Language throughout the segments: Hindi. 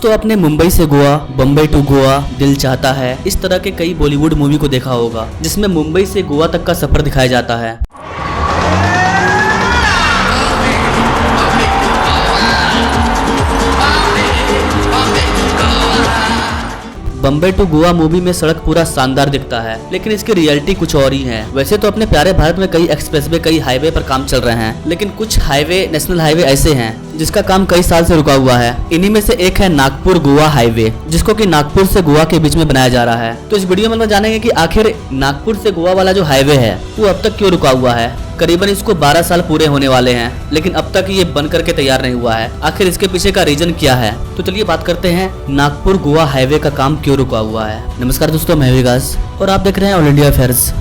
दोस्तों, आपने मुंबई से गोवा, बम्बई टू गोवा, दिल चाहता है, इस तरह के कई बॉलीवुड मूवी को देखा होगा जिसमें मुंबई से गोवा तक का सफर दिखाया जाता है। बम्बई टू गोवा मूवी में सड़क पूरा शानदार दिखता है, लेकिन इसकी रियलिटी कुछ और ही है। वैसे तो अपने प्यारे भारत में कई एक्सप्रेसवे, कई हाईवे पर काम चल रहे हैं, लेकिन कुछ हाईवे, नेशनल हाईवे ऐसे हैं जिसका काम कई साल से रुका हुआ है। इन्हीं में से एक है नागपुर गोवा हाईवे, जिसको कि नागपुर से गोवा के बीच में बनाया जा रहा है। तो इस वीडियो में हम जानेंगे कि आखिर नागपुर से गोवा वाला जो हाईवे है वो अब तक क्यों रुका हुआ है। करीबन इसको 12 साल पूरे होने वाले हैं, लेकिन अब तक ये बन करके तैयार नहीं हुआ है। आखिर इसके पीछे का रीजन क्या है? तो चलिए बात करते हैं नागपुर गोवा हाईवे का काम क्यों रुका हुआ है। नमस्कार दोस्तों, मैं विकास और आप देख रहे हैं ऑल इंडिया अफेयर्स।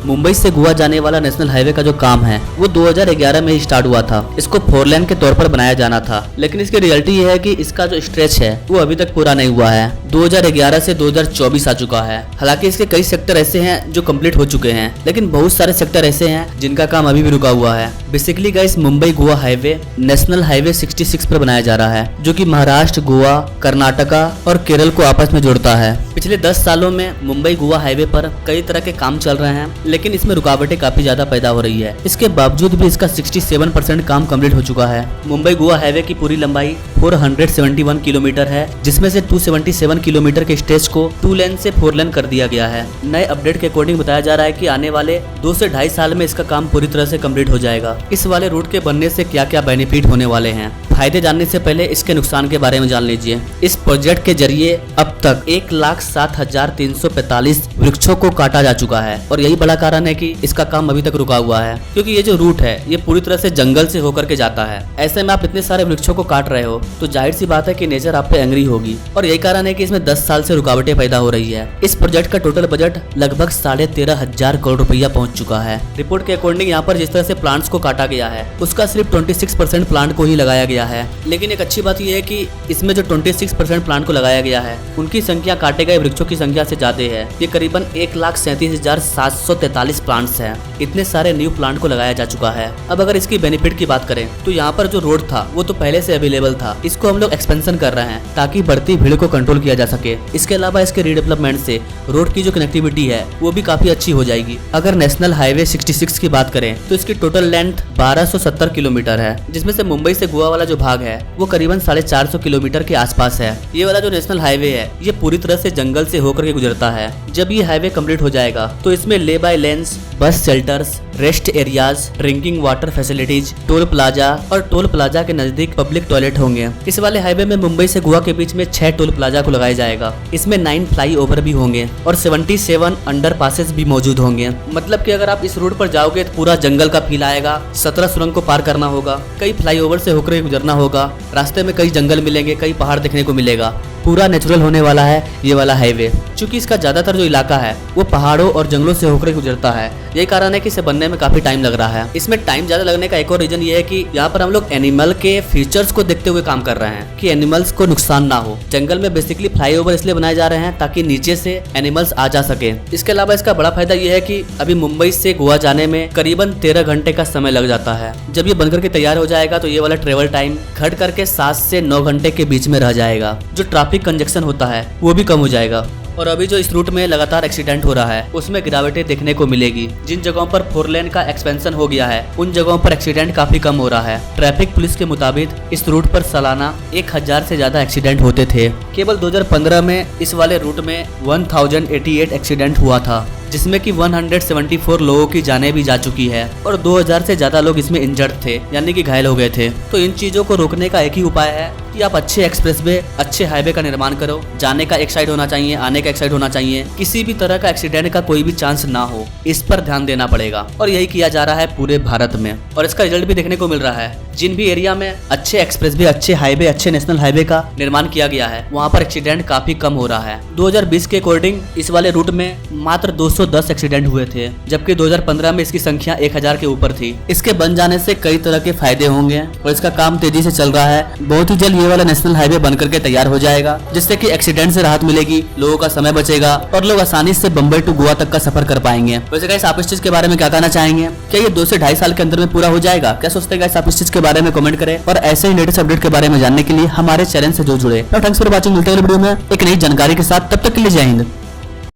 मुंबई से गोवा जाने वाला नेशनल हाईवे का जो काम है वो 2011 में ही स्टार्ट हुआ था। इसको 4 लेन के तौर पर बनाया जाना था, लेकिन इसकी रियलिटी ये है कि इसका जो स्ट्रेच है वो अभी तक पूरा नहीं हुआ है। 2011 से 2024 आ चुका है। हालांकि इसके कई सेक्टर ऐसे हैं जो कंप्लीट हो चुके हैं, लेकिन बहुत सारे सेक्टर ऐसे हैं जिनका काम अभी भी रुका हुआ है। Basically guys, Mumbai Goa highway national highway 66 पर बनाया जा रहा है, जो कि महाराष्ट्र, गोवा, कर्नाटका और केरल को आपस में जोड़ता है। पिछले 10 सालों में मुंबई गोवा हाईवे पर कई तरह के काम चल रहे हैं, लेकिन इसमें रुकावटें काफी ज्यादा पैदा हो रही है। इसके बावजूद भी इसका 67% काम कंप्लीट हो चुका है। मुंबई गोवा हाईवे की पूरी लंबाई 471 किलोमीटर है, जिसमें से 277 किलोमीटर के स्ट्रेच को 2 लेन से 4 लेन कर दिया गया है। नए अपडेट के अकॉर्डिंग बताया जा रहा है कि आने वाले 2 से 2.5 साल में इसका काम पूरी तरह से कंप्लीट हो जाएगा। इस वाले रूट के बनने से क्या क्या बेनिफिट होने वाले हैं, फायदे जानने से पहले इसके नुकसान के बारे में जान लीजिए। इस प्रोजेक्ट के जरिए अब तक 1,07,345 वृक्षों को काटा जा चुका है, और यही बड़ा कारण है कि इसका काम अभी तक रुका हुआ है, क्योंकि ये जो रूट है ये पूरी तरह से जंगल से होकर के जाता है। ऐसे में आप इतने सारे वृक्षों को काट रहे हो तो जाहिर सी बात है कि नेचर आप पे एंग्री होगी, और यही कारण है कि इसमें 10 साल से रुकावटें पैदा हो रही है। इस प्रोजेक्ट का टोटल बजट लगभग 13,500 करोड़ रुपया पहुंच चुका है। रिपोर्ट के अकॉर्डिंग यहाँ पर जिस तरह से प्लांट्स को काटा गया है उसका सिर्फ 26% प्लांट को ही लगाया गया है। लेकिन एक अच्छी बात यह है कि इसमें जो 26% प्लांट को लगाया गया है उनकी संख्या काटे गए वृक्षों की संख्या से ज्यादा है। ये करीबन 1,37,743 प्लांट्स हैं। इतने सारे न्यू प्लांट को लगाया जा चुका है। अब अगर इसकी बेनिफिट की बात करें तो यहाँ पर जो रोड था वो तो पहले से अवेलेबल था, इसको हम लोग एक्सपेंशन कर रहे हैं ताकि बढ़ती भीड़ को कंट्रोल किया जा सके। इसके अलावा इसके रीडेवलपमेंट से रोड की जो कनेक्टिविटी है वो भी काफी अच्छी हो जाएगी। अगर नेशनल हाईवे 66 की बात करें तो इसकी टोटल लेंथ 1270 किलोमीटर है, जिसमें से मुंबई से गोवा वाला जो भाग है वो करीबन 450 किलोमीटर के आसपास है। ये वाला जो नेशनल हाईवे है ये पूरी तरह से जंगल से होकर के गुजरता है। जब ये हाईवे कंप्लीट हो जाएगा तो इसमें ले बाय लेन्स, बस shelters, rest areas, drinking water facilities, toll plaza और टोल प्लाजा के नजदीक पब्लिक टॉयलेट होंगे। इस वाले हाईवे में मुंबई से गोवा के बीच में 6 टोल प्लाजा को लगाया जाएगा। इसमें 9 फ्लाईओवर भी होंगे और 77 अंडर पासेस भी मौजूद होंगे। मतलब कि अगर आप इस रूट पर जाओगे तो पूरा जंगल का फील आएगा। 17 सुरंग को पार करना होगा, कई फ्लाईओवर से होकर गुजरना होगा, रास्ते में कई जंगल मिलेंगे, कई पहाड़ देखने को मिलेगा। पूरा नेचुरल होने वाला है ये वाला हाईवे। चूंकि इसका ज्यादातर जो इलाका है वो पहाड़ों और जंगलों से होकर गुजरता है, यही कारण है कि इसे बनने में काफी टाइम लग रहा है। इसमें टाइम ज्यादा लगने का एक और रीजन ये है कि यहाँ पर हम लोग एनिमल के फीचर्स को देखते हुए काम कर रहे हैं कि एनिमल्स को नुकसान ना हो। जंगल में बेसिकली फ्लाईओवर इसलिए बनाए जा रहे हैं ताकि नीचे से एनिमल्स आ जा सके। इसके अलावा इसका बड़ा फायदा ये है कि अभी मुंबई से गोवा जाने में करीबन 13 घंटे का समय लग जाता है। जब ये बनकर के तैयार हो जाएगा तो ये वाला ट्रेवल टाइम घट करके 7 से 9 घंटे के बीच में रह जाएगा। जो ट्रैफिक कंजक्शन होता है वो भी कम हो जाएगा। और अभी जो इस रूट में लगातार एक्सीडेंट हो रहा है उसमें गिरावटें देखने को मिलेगी। जिन जगहों पर 4 लेन का एक्सपेंशन हो गया है उन जगहों पर एक्सीडेंट काफी कम हो रहा है। ट्रैफिक पुलिस के मुताबिक इस रूट पर सालाना 1000 से ज्यादा एक्सीडेंट होते थे। केवल 2015 में इस वाले रूट में 1088 एक्सीडेंट हुआ था, जिसमें कि 174 लोगों की जानें भी जा चुकी है और 2000 से ज्यादा लोग इसमें इंजर्ड थे, यानी कि घायल हो गए थे। तो इन चीजों को रोकने का एक ही उपाय है कि आप अच्छे एक्सप्रेसवे, अच्छे हाईवे का निर्माण करो। जाने का एक साइड होना चाहिए, आने का एक साइड होना चाहिए, किसी भी तरह का एक्सीडेंट का कोई भी चांस ना हो, इस पर ध्यान देना पड़ेगा। और यही किया जा रहा है पूरे भारत में, और इसका रिजल्ट भी देखने को मिल रहा है। जिन भी एरिया में अच्छे एक्सप्रेसवे, अच्छे हाईवे, अच्छे नेशनल हाईवे का निर्माण किया गया है वहाँ पर एक्सीडेंट काफी कम हो रहा है। 2020 के अकॉर्डिंग इस वाले रूट में मात्र 210 एक्सीडेंट हुए थे, जबकि 2015 में इसकी संख्या 1000 के ऊपर थी। इसके बन जाने से कई तरह के फायदे होंगे और इसका काम तेजी से चल रहा है। बहुत ही जल्द ये वाला नेशनल हाईवे बन करके तैयार हो जाएगा, जिससे कि एक्सीडेंट से राहत मिलेगी, लोगों का समय बचेगा और लोग आसानी से बम्बई टू गोवा तक का सफर कर पाएंगे। वैसे गाइस आप इस चीज के बारे में क्या कहना चाहेंगे? क्या ये 2 से 2.5 साल के अंदर में पूरा हो जाएगा? क्या सोचते हैं गाइस आप इस चीज के बारे में कमेंट करें और ऐसे ही लेटेस्ट अपडेट के बारे में जानने के लिए हमारे चैनल से जुड़े। Thanks for watching. मिलते हैं वीडियो में एक नई जानकारी के साथ, तब तक के लिए जय हिंद।